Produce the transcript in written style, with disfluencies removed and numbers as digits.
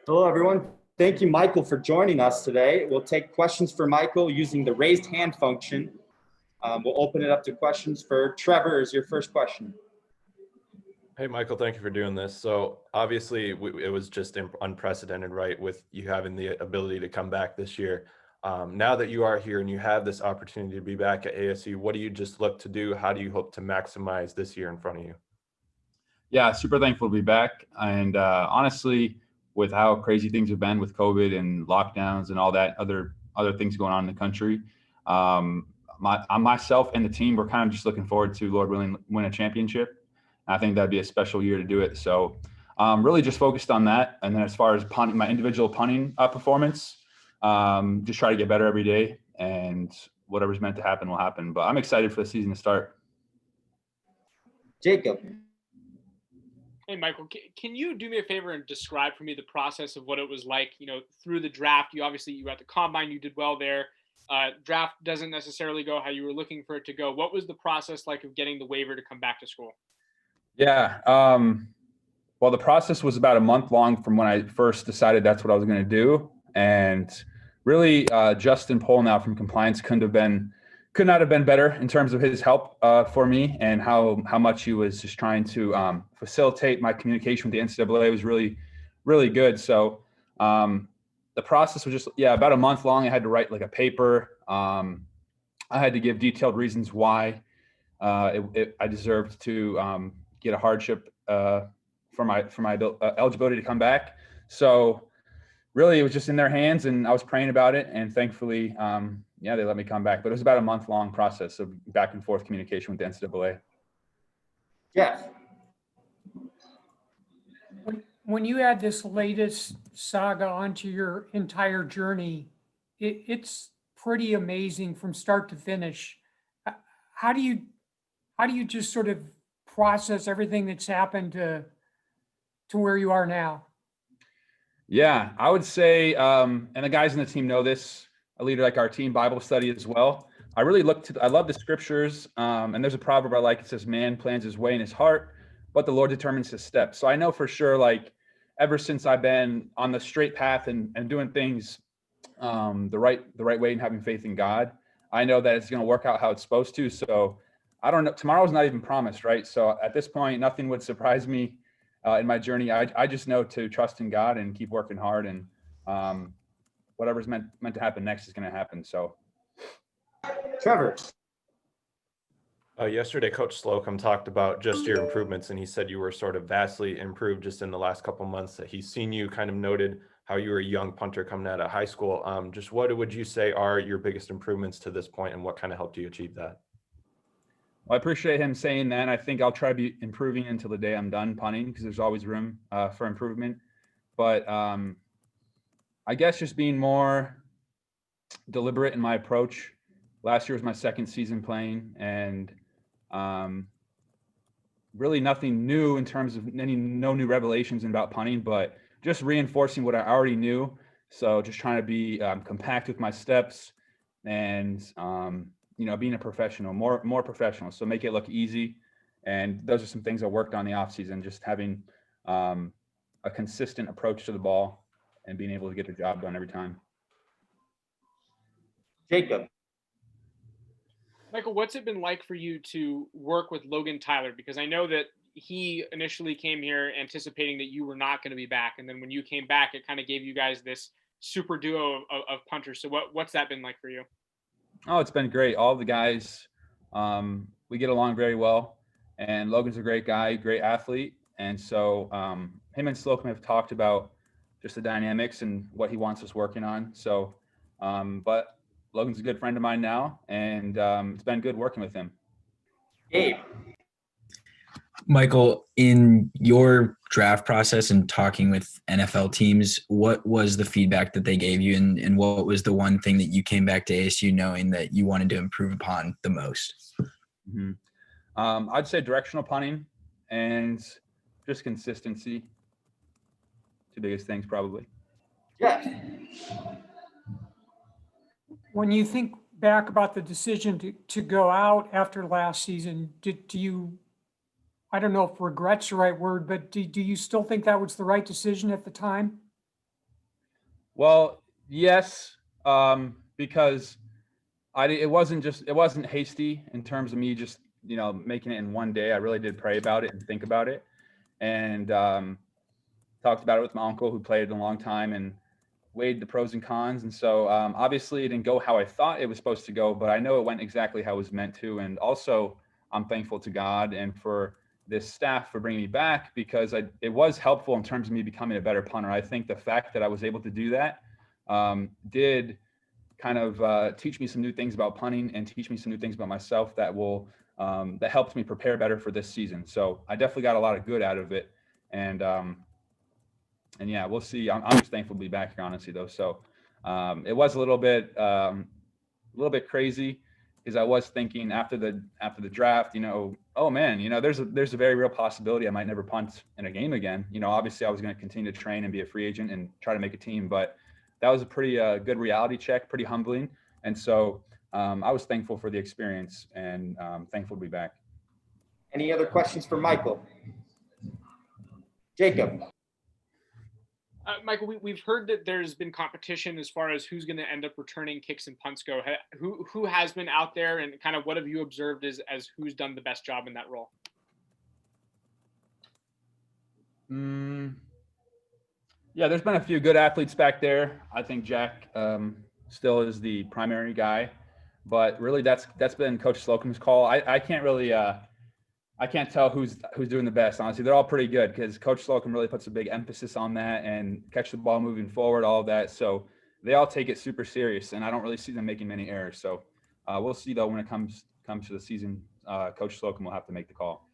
Hello, everyone. Thank you, Michael, for joining us today. We'll take questions for Michael using the raised hand function. We'll open it up to questions for Trevor as your first question. Hey, Michael, thank you for doing this. So obviously it was just unprecedented, right? With you having the ability to come back this year. Now that you are here and you have this opportunity to be back at ASU, what do you just look to do? How do you hope to maximize this year in front of you? Yeah, super thankful to be back. And honestly, with how crazy things have been with COVID and lockdowns and all that other things going on in the country, myself and the team, we're kind of just looking forward to, Lord willing, win a championship. I think that'd be a special year to do it. So really just focused on that. And then as far as punting, my individual punting performance, just try to get better every day, and whatever's meant to happen will happen. But I'm excited for the season to start. Jacob. Hey, Michael, can you do me a favor and describe for me the process of what it was like, through the draft? You were at the combine, you did well there. Draft doesn't necessarily go how you were looking for it to go. What was the process like of getting the waiver to come back to school? Yeah. Well, the process was about a month long from when I first decided that's what I was going to do. And really, Justin Polnow from compliance could not have been better in terms of his help for me, and how much he was just trying to facilitate my communication with the NCAA was really, really good. So the process was just, about a month long. I had to write like a paper. I had to give detailed reasons why I deserved to get a hardship for my eligibility to come back. So really, it was just in their hands, and I was praying about it, and thankfully, they let me come back. But it was about a month-long process of back and forth communication with the NCAA. Jeff. When you add this latest saga onto your entire journey, it's pretty amazing from start to finish. How do you just sort of process everything that's happened to where you are now? Yeah, I would say, and the guys in the team know this, I lead like our team Bible study as well. I love the scriptures. And there's a proverb I like. It says, man plans his way in his heart, but the Lord determines his steps. So I know for sure, like ever since I've been on the straight path and doing things the right way and having faith in God, I know that it's going to work out how it's supposed to. So I don't know. Tomorrow's not even promised, right? So at this point, nothing would surprise me in my journey. I just know to trust in God and keep working hard, and whatever's meant to happen next is going to happen. So, Trevor. Yesterday, Coach Slocum talked about just your improvements, and he said you were sort of vastly improved just in the last couple of months. That he's seen you, kind of noted how you were a young punter coming out of high school. Just what would you say are your biggest improvements to this point, and what kind of helped you achieve that? Well, I appreciate him saying that. I think I'll try to be improving until the day I'm done punting, because there's always room for improvement. But I guess just being more deliberate in my approach. Last year was my second season playing, and really nothing new in terms of no new revelations about punting, but just reinforcing what I already knew. So just trying to be compact with my steps, and being a professional, more professional. So make it look easy. And those are some things I worked on the off season, just having a consistent approach to the ball and being able to get the job done every time. Jacob. Michael, what's it been like for you to work with Logan Tyler? Because I know that he initially came here anticipating that you were not going to be back. And then when you came back, it kind of gave you guys this super duo of punters. So what's that been like for you? Oh, it's been great. All the guys, we get along very well. And Logan's a great guy, great athlete. And so him and Slocum have talked about just the dynamics and what he wants us working on. So, but Logan's a good friend of mine now, and it's been good working with him. Gabe. Michael, in your draft process and talking with NFL teams, what was the feedback that they gave you, and what was the one thing that you came back to ASU knowing that you wanted to improve upon the most? Mm-hmm. I'd say directional punting and just consistency. Two biggest things, probably. Yes. When you think back about the decision to go out after last season, do you, I don't know if regret's the right word, but do you still think that was the right decision at the time? Well, yes, because it wasn't hasty in terms of me just, making it in one day. I really did pray about it and think about it, and talked about it with my uncle who played it a long time and weighed the pros and cons. And so obviously it didn't go how I thought it was supposed to go, but I know it went exactly how it was meant to. And also I'm thankful to God and for this staff for bringing me back, because it was helpful in terms of me becoming a better punter. I think the fact that I was able to do that did kind of teach me some new things about punting and teach me some new things about myself that helped me prepare better for this season. So I definitely got a lot of good out of it. And yeah, we'll see. I'm just thankful to be back here, honestly, though. So it was a little bit crazy, because I was thinking after the draft, oh man, there's a very real possibility I might never punt in a game again. Obviously I was going to continue to train and be a free agent and try to make a team, but that was a pretty good reality check, pretty humbling. And so I was thankful for the experience and thankful to be back. Any other questions for Michael? Jacob. Michael, we've heard that there's been competition as far as who's going to end up returning kicks and punts go. Who has been out there, and kind of what have you observed as who's done the best job in that role? Yeah, there's been a few good athletes back there. I think Jack still is the primary guy, but really that's been Coach Slocum's call. I can't really I can't tell who's doing the best. Honestly, they're all pretty good, because Coach Slocum really puts a big emphasis on that and catch the ball moving forward, all of that. So they all take it super serious, and I don't really see them making many errors. So we'll see though when it comes to the season. Coach Slocum will have to make the call.